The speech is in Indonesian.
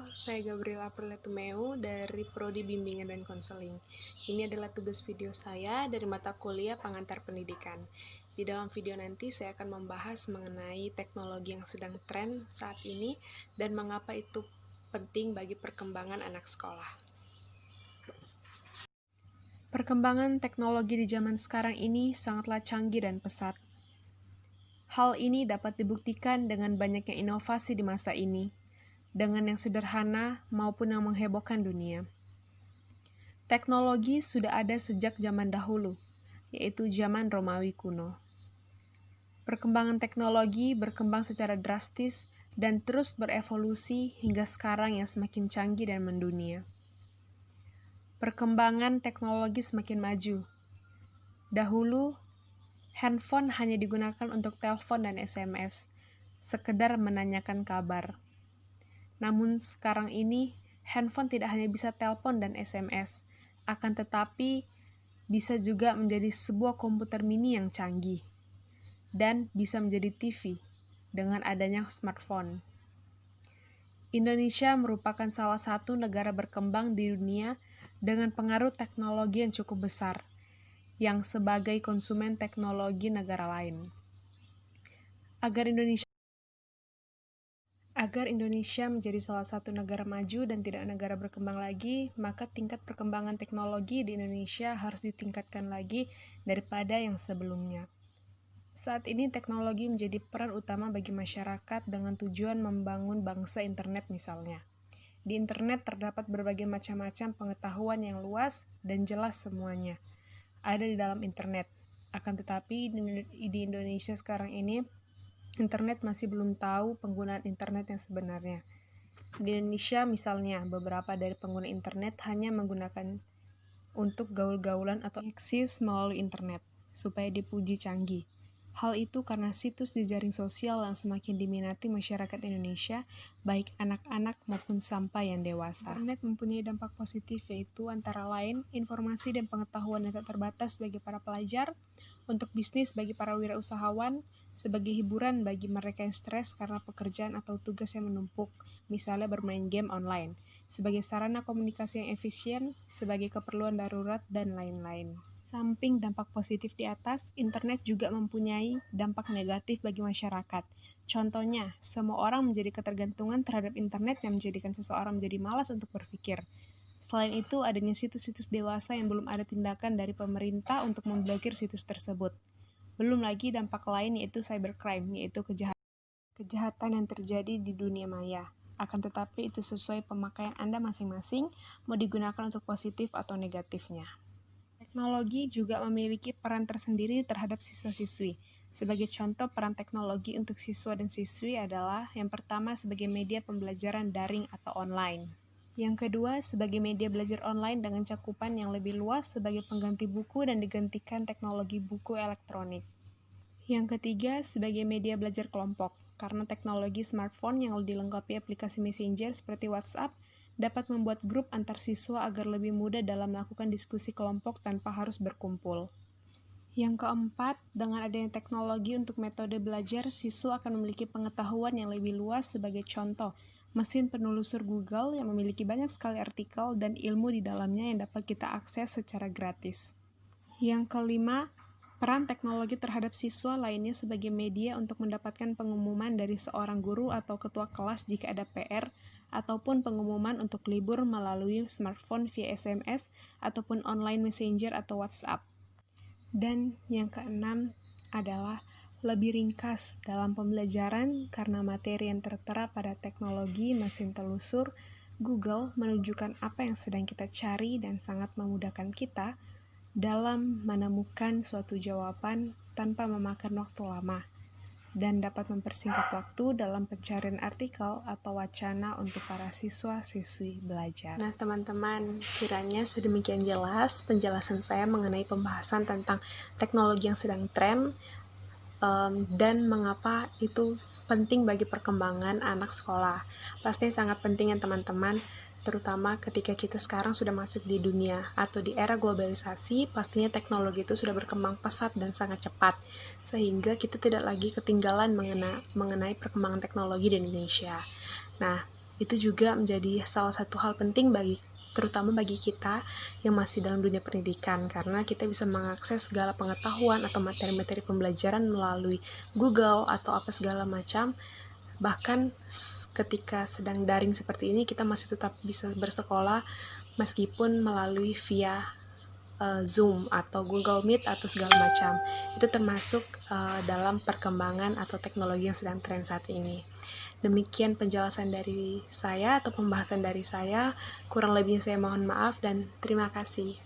saya Gabriela Perletumeu dari Prodi Bimbingan dan Konseling. Ini adalah tugas video saya dari mata kuliah Pengantar Pendidikan. Di dalam video nanti saya akan membahas mengenai teknologi yang sedang tren saat ini dan mengapa itu penting bagi perkembangan anak sekolah. Perkembangan teknologi di zaman sekarang ini sangatlah canggih dan pesat. Hal ini dapat dibuktikan dengan banyaknya inovasi di masa ini, dengan yang sederhana maupun yang menghebohkan dunia. Teknologi sudah ada sejak zaman dahulu, yaitu zaman Romawi kuno. Perkembangan teknologi berkembang secara drastis dan terus berevolusi hingga sekarang yang semakin canggih dan mendunia. Perkembangan teknologi semakin maju. Dahulu, handphone hanya digunakan untuk telepon dan SMS, sekedar menanyakan kabar. Namun sekarang ini, handphone tidak hanya bisa telepon dan SMS, akan tetapi bisa juga menjadi sebuah komputer mini yang canggih, dan bisa menjadi TV dengan adanya smartphone. Indonesia merupakan salah satu negara berkembang di dunia dengan pengaruh teknologi yang cukup besar, yang sebagai konsumen teknologi negara lain. Agar Indonesia menjadi salah satu negara maju dan tidak negara berkembang lagi, maka tingkat perkembangan teknologi di Indonesia harus ditingkatkan lagi daripada yang sebelumnya. Saat ini teknologi menjadi peran utama bagi masyarakat dengan tujuan membangun bangsa internet misalnya. Di internet terdapat berbagai macam-macam pengetahuan yang luas dan jelas semuanya ada di dalam internet. Akan tetapi di Indonesia sekarang ini, internet masih belum tahu penggunaan internet yang sebenarnya. Di Indonesia misalnya, beberapa dari pengguna internet hanya menggunakan untuk gaul-gaulan atau eksis melalui internet, supaya dipuji canggih. Hal itu karena situs di jaring sosial yang semakin diminati masyarakat Indonesia, baik anak-anak maupun sampai yang dewasa. Internet mempunyai dampak positif, yaitu antara lain informasi dan pengetahuan yang tak terbatas bagi para pelajar, untuk bisnis bagi para wirausahawan, sebagai hiburan bagi mereka yang stres karena pekerjaan atau tugas yang menumpuk, misalnya bermain game online, sebagai sarana komunikasi yang efisien, sebagai keperluan darurat, dan lain-lain. Samping dampak positif di atas, internet juga mempunyai dampak negatif bagi masyarakat. Contohnya, semua orang menjadi ketergantungan terhadap internet yang menjadikan seseorang menjadi malas untuk berpikir. Selain itu, adanya situs-situs dewasa yang belum ada tindakan dari pemerintah untuk memblokir situs tersebut. Belum lagi dampak lain yaitu cybercrime, yaitu kejahatan yang terjadi di dunia maya. Akan tetapi itu sesuai pemakaian Anda masing-masing, mau digunakan untuk positif atau negatifnya. Teknologi juga memiliki peran tersendiri terhadap siswa-siswi. Sebagai contoh peran teknologi untuk siswa dan siswi adalah yang pertama sebagai media pembelajaran daring atau online. Yang kedua sebagai media belajar online dengan cakupan yang lebih luas sebagai pengganti buku dan digantikan teknologi buku elektronik. Yang ketiga sebagai media belajar kelompok, karena teknologi smartphone yang dilengkapi aplikasi messenger seperti WhatsApp dapat membuat grup antar siswa agar lebih mudah dalam melakukan diskusi kelompok tanpa harus berkumpul. Yang keempat, dengan adanya teknologi untuk metode belajar, siswa akan memiliki pengetahuan yang lebih luas sebagai contoh, mesin penelusur Google yang memiliki banyak sekali artikel dan ilmu di dalamnya yang dapat kita akses secara gratis. Yang kelima, peran teknologi terhadap siswa lainnya sebagai media untuk mendapatkan pengumuman dari seorang guru atau ketua kelas jika ada PR, ataupun pengumuman untuk libur melalui smartphone via SMS ataupun online messenger atau WhatsApp. Dan yang keenam adalah lebih ringkas dalam pembelajaran karena materi yang tertera pada teknologi mesin telusur Google menunjukkan apa yang sedang kita cari dan sangat memudahkan kita dalam menemukan suatu jawaban tanpa memakan waktu lama, dan dapat mempersingkat waktu dalam pencarian artikel atau wacana untuk para siswa-siswi belajar. Nah teman-teman, kiranya sedemikian jelas penjelasan saya mengenai pembahasan tentang teknologi yang sedang tren dan mengapa itu penting bagi perkembangan anak sekolah. Pasti sangat penting ya teman-teman, terutama ketika kita sekarang sudah masuk di dunia atau di era globalisasi, pastinya teknologi itu sudah berkembang pesat dan sangat cepat, sehingga kita tidak lagi ketinggalan mengenai perkembangan teknologi di Indonesia. Nah, Itu juga menjadi salah satu hal penting terutama bagi kita yang masih dalam dunia pendidikan, karena kita bisa mengakses segala pengetahuan atau materi-materi pembelajaran melalui Google atau apa segala macam. Bahkan ketika sedang daring seperti ini, kita masih tetap bisa bersekolah meskipun melalui via Zoom atau Google Meet atau segala macam. Itu termasuk dalam perkembangan atau teknologi yang sedang tren saat ini. Demikian penjelasan dari saya atau pembahasan dari saya. Kurang lebihnya saya mohon maaf dan terima kasih.